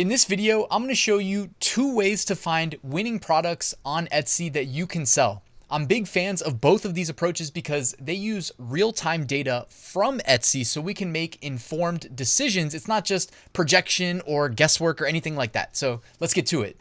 In this video, I'm going to show you 2 ways to find winning products on Etsy that you can sell. I'm big fans of both of these approaches because they use real-time data from Etsy so we can make informed decisions. It's not just projection or guesswork or anything like that. So let's get to it.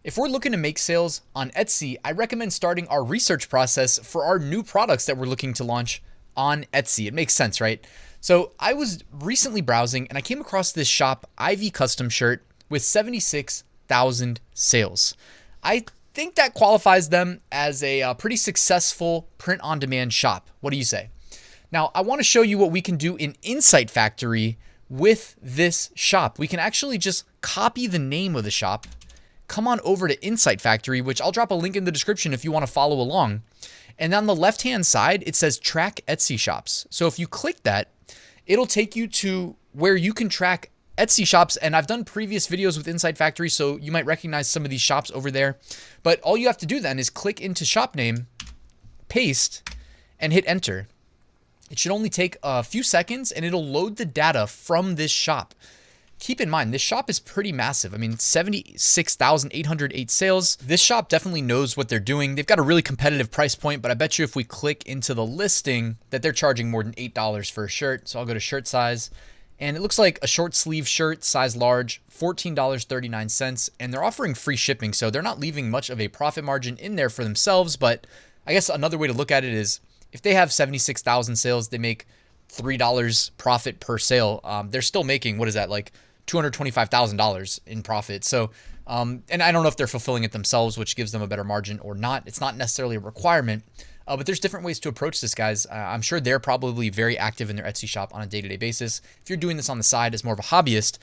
If we're looking to make sales on Etsy, I recommend starting our research process for our new products that we're looking to launch on Etsy. It makes sense, right? So I was recently browsing and I came across this shop, Ivy Custom Shirt, with 76,000 sales. I think that qualifies them as a pretty successful print-on-demand shop. What do you say? Now, I want to show you what we can do in Insight Factory with this shop. We can actually just copy the name of the shop, come on over to Insight Factory, which I'll drop a link in the description if you want to follow along. And on the left-hand side, it says track Etsy shops. So if you click that, it'll take you to where you can track Etsy shops. And I've done previous videos with Insight Factory, so you might recognize some of these shops over there. But all you have to do then is click into shop name, paste, and hit enter. It should only take a few seconds and it'll load the data from this shop. Keep in mind, this shop is pretty massive. I mean, 76,808 sales. This shop definitely knows what they're doing. They've got a really competitive price point, but I bet you if we click into the listing that they're charging more than $8 for a shirt. So I'll go to shirt size, and it looks like a short sleeve shirt, size large, $14.39, and they're offering free shipping. So they're not leaving much of a profit margin in there for themselves. But I guess another way to look at it is if they have 76,000 sales, they make $3 profit per sale. They're still making, what is that, like $225,000 in profit. So, and I don't know if they're fulfilling it themselves, which gives them a better margin or not. It's not necessarily a requirement, but there's different ways to approach this, guys. I'm sure they're probably very active in their Etsy shop on a day-to-day basis. If you're doing this on the side as more of a hobbyist,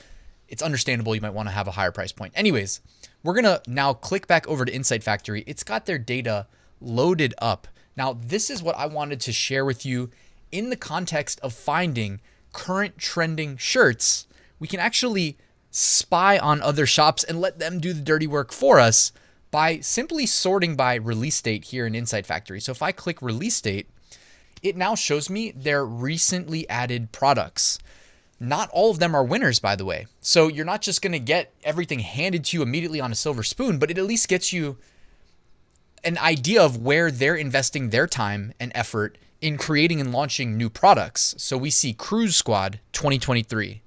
it's understandable you might want to have a higher price point. Anyways, we're going to now click back over to Insight Factory. It's got their data loaded up. Now, this is what I wanted to share with you in the context of finding current trending shirts. We can actually spy on other shops and let them do the dirty work for us by simply sorting by release date here in Insight Factory. So if I click release date, it now shows me their recently added products. Not all of them are winners, by the way. So you're not just going to get everything handed to you immediately on a silver spoon, but it at least gets you an idea of where they're investing their time and effort in creating and launching new products. So we see Cruise Squad 2023.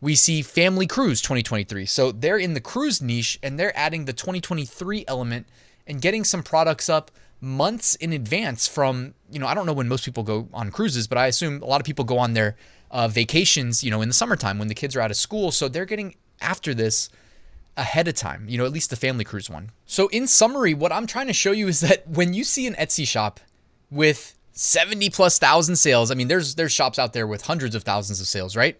We see Family Cruise 2023. So they're in the cruise niche and they're adding the 2023 element and getting some products up months in advance from, I don't know when most people go on cruises, but I assume a lot of people go on their vacations, in the summertime when the kids are out of school. So they're getting after this ahead of time, at least the Family Cruise one. So in summary, what I'm trying to show you is that when you see an Etsy shop with 70,000+ sales, I mean, there's shops out there with hundreds of thousands of sales, right?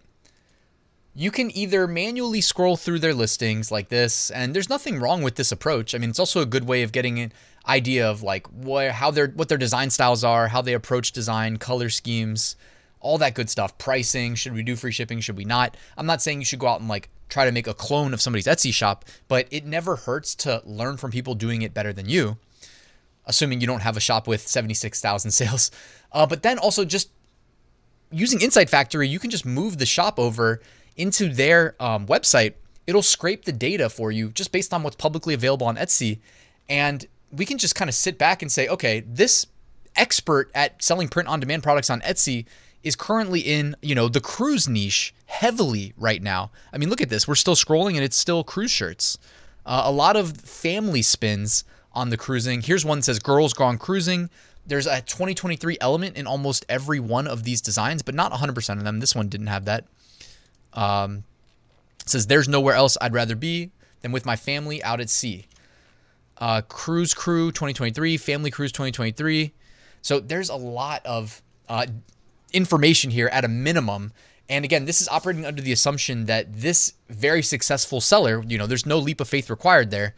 You can either manually scroll through their listings like this, and there's nothing wrong with this approach. I mean, it's also a good way of getting an idea of like what their design styles are, how they approach design, color schemes, all that good stuff. Pricing, should we do free shipping, should we not? I'm not saying you should go out and like try to make a clone of somebody's Etsy shop, but it never hurts to learn from people doing it better than you, assuming you don't have a shop with 76,000 sales. But then also just using Insight Factory, you can just move the shop over into their website. It'll scrape the data for you just based on what's publicly available on Etsy. And we can just kind of sit back and say, okay, this expert at selling print-on-demand products on Etsy is currently in, the cruise niche heavily right now. I mean, look at this. We're still scrolling and it's still cruise shirts. A lot of family spins on the cruising. Here's one that says Girls Gone Cruising. There's a 2023 element in almost every one of these designs, but not 100% of them. This one didn't have that. It says there's nowhere else I'd rather be than with my family out at sea. Cruise Crew 2023, Family Cruise 2023. So there's a lot of information here at a minimum. And again, this is operating under the assumption that this very successful seller, there's no leap of faith required there,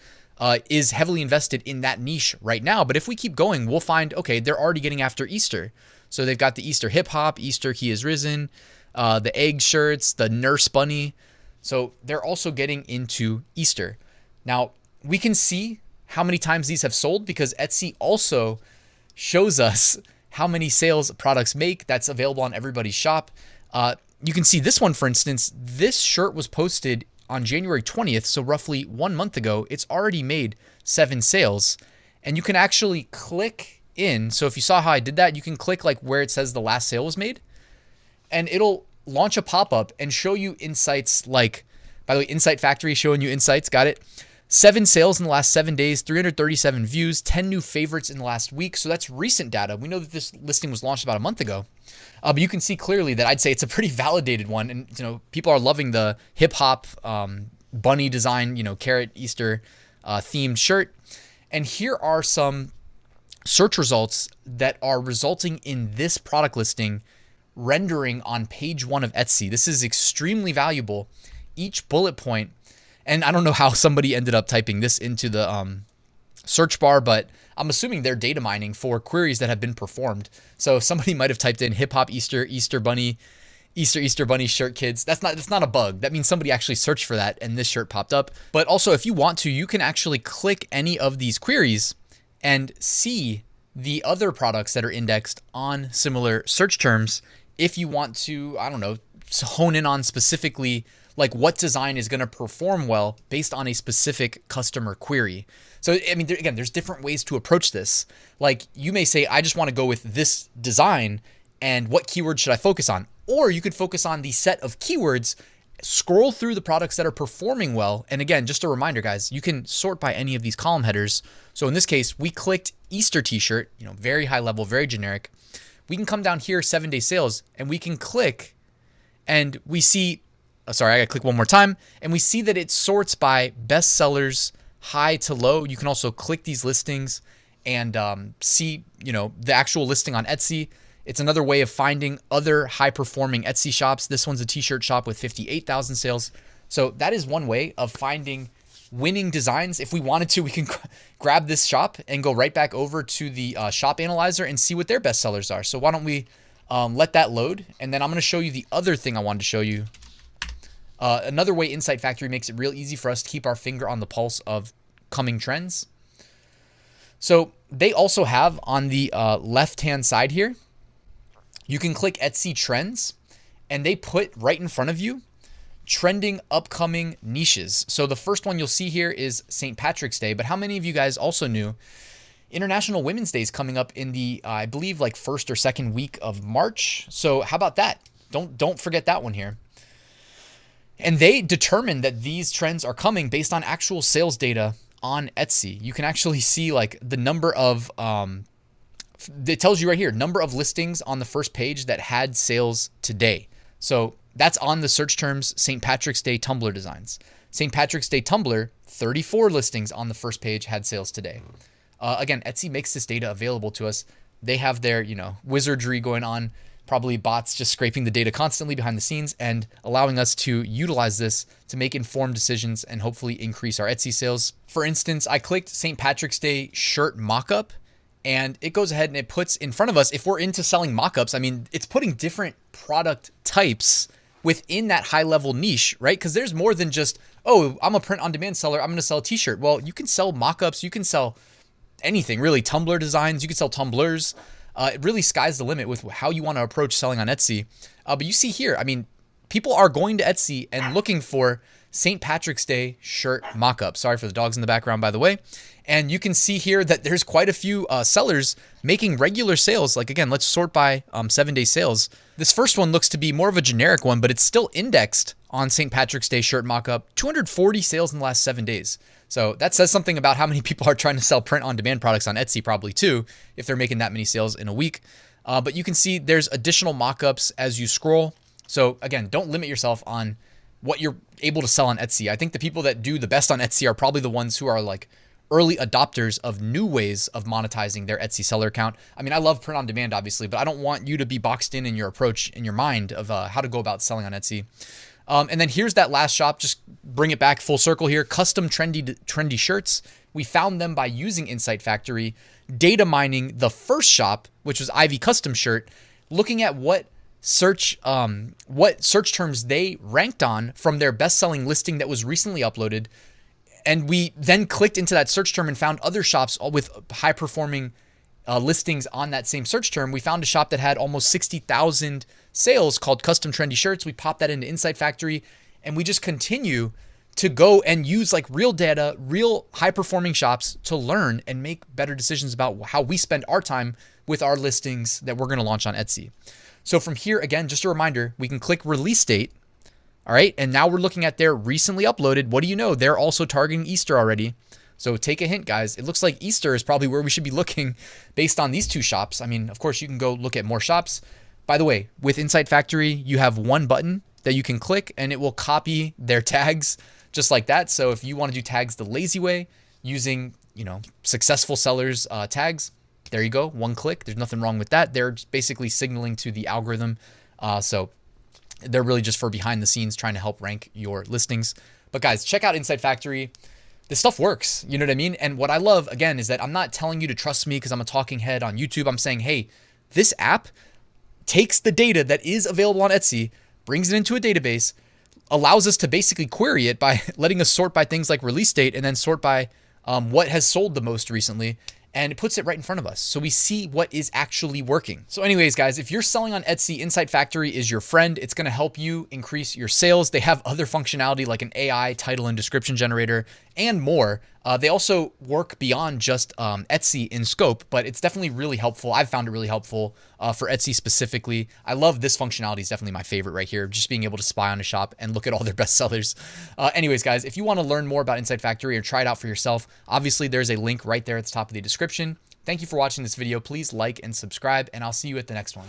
is heavily invested in that niche right now. But if we keep going, we'll find, okay, they're already getting after Easter. So they've got the Easter hip hop, Easter he is risen, the egg shirts, the nurse bunny. So they're also getting into Easter. Now we can see how many times these have sold because Etsy also shows us how many sales products make. That's available on everybody's shop. you can see this one, for instance, this shirt was posted on January 20th, so roughly 1 month ago. It's already made 7 sales, and you can actually click in. So if you saw how I did that, you can click like where it says the last sale was made, and it'll launch a pop-up and show you insights like, by the way, Insight Factory showing you insights, got it? 7 sales in the last 7 days, 337 views, 10 new favorites in the last week. So that's recent data. We know that this listing was launched about a month ago. But you can see clearly that I'd say it's a pretty validated one. And, people are loving the hip hop bunny design, carrot Easter themed shirt. And here are some search results that are resulting in this product listing rendering on page 1 of Etsy. This is extremely valuable. Each bullet point, and I don't know how somebody ended up typing this into the search bar, but I'm assuming they're data mining for queries that have been performed. So somebody might have typed in hip hop Easter bunny, Easter bunny shirt kids. That's not a bug. That means somebody actually searched for that and this shirt popped up. But also, if you want to, you can actually click any of these queries and see the other products that are indexed on similar search terms. If you want to, I don't know, hone in on specifically like what design is going to perform well based on a specific customer query. So, I mean, again, there's different ways to approach this. Like you may say, I just want to go with this design and what keywords should I focus on? Or you could focus on the set of keywords, scroll through the products that are performing well. And again, just a reminder, guys, you can sort by any of these column headers. So in this case, we clicked Easter t-shirt, very high level, very generic. We can come down here, 7-day sales, and we can click and we see, sorry, I gotta click one more time, and we see that it sorts by best sellers, high to low. You can also click these listings and see, the actual listing on Etsy. It's another way of finding other high performing Etsy shops. This one's a t-shirt shop with 58,000 sales. So that is one way of finding winning designs. If we wanted to, we can grab this shop and go right back over to the shop analyzer and see what their best sellers are. So why don't we let that load? And then I'm going to show you the other thing I wanted to show you. Another way Insight Factory makes it real easy for us to keep our finger on the pulse of coming trends. So they also have on the left-hand side here, you can click Etsy Trends, and they put right in front of you trending upcoming niches. So the first one you'll see here is St. Patrick's Day, but how many of you guys also knew International Women's Day is coming up in the, I believe, like first or second week of March. So how about that? Don't forget that one here. And they determine that these trends are coming based on actual sales data on Etsy. You can actually see like the number of, it tells you right here, number of listings on the first page that had sales today. So that's on the search terms St. Patrick's Day Tumblr designs. St. Patrick's Day Tumblr, 34 listings on the first page had sales today. Again, Etsy makes this data available to us. They have their, wizardry going on, probably bots just scraping the data constantly behind the scenes and allowing us to utilize this to make informed decisions and hopefully increase our Etsy sales. For instance, I clicked St. Patrick's Day shirt mockup, and it goes ahead and it puts in front of us, if we're into selling mockups, I mean, it's putting different product types within that high level niche, right? Because there's more than just, oh, I'm a print on demand seller, I'm going to sell a t-shirt. Well, you can sell mockups, you can sell anything really, Tumblr designs, you can sell tumblers. It really sky's the limit with how you want to approach selling on Etsy. But you see here, I mean, people are going to Etsy and looking for St. Patrick's Day shirt mockup. Sorry for the dogs in the background, by the way. And you can see here that there's quite a few sellers making regular sales. Like again, let's sort by 7-day sales. This first one looks to be more of a generic one, but it's still indexed on St. Patrick's Day shirt mockup. 240 sales in the last 7 days. So that says something about how many people are trying to sell print-on-demand products on Etsy, probably too, if they're making that many sales in a week. But you can see there's additional mockups as you scroll. So again, don't limit yourself on what you're able to sell on Etsy. I think the people that do the best on Etsy are probably the ones who are like early adopters of new ways of monetizing their Etsy seller account. I mean, I love print on demand, obviously, but I don't want you to be boxed in your approach, in your mind of how to go about selling on Etsy. And then here's that last shop. Just bring it back full circle here. Custom trendy shirts. We found them by using Insight Factory, data mining the first shop, which was Ivy Custom Shirt, looking at what search terms they ranked on from their best-selling listing that was recently uploaded. And we then clicked into that search term and found other shops with high-performing listings on that same search term, we found a shop that had almost 60,000 sales called Custom Trendy Shirts. We popped that into Insight Factory, and we just continue to go and use like real data, real high performing shops to learn and make better decisions about how we spend our time with our listings that we're going to launch on Etsy. So from here, again, just a reminder, we can click release date. All right. And now we're looking at their recently uploaded. What do you know? They're also targeting Easter already. So take a hint, guys. It looks like Easter is probably where we should be looking based on these two shops. I mean, of course, you can go look at more shops. By the way, with Insight Factory, you have one button that you can click and it will copy their tags just like that. So if you want to do tags the lazy way using, successful sellers tags, there you go. One click. There's nothing wrong with that. They're basically signaling to the algorithm. So they're really just for behind the scenes trying to help rank your listings. But guys, check out Insight Factory. This stuff works. You know what I mean? And what I love, again, is that I'm not telling you to trust me because I'm a talking head on YouTube. I'm saying, hey, this app takes the data that is available on Etsy, brings it into a database, allows us to basically query it by letting us sort by things like release date and then sort by what has sold the most recently. And it puts it right in front of us. So we see what is actually working. So anyways, guys, if you're selling on Etsy, Insight Factory is your friend. It's going to help you increase your sales. They have other functionality like an AI title and description generator and more. They also work beyond just Etsy in scope, but it's definitely really helpful. I've found it really helpful for Etsy specifically. I love this functionality. Is definitely my favorite right here. Just being able to spy on a shop and look at all their best sellers. Anyways, guys, if you want to learn more about Insight Factory or try it out for yourself, obviously there's a link right there at the top of the description. Thank you for watching this video. Please like and subscribe, and I'll see you at the next one.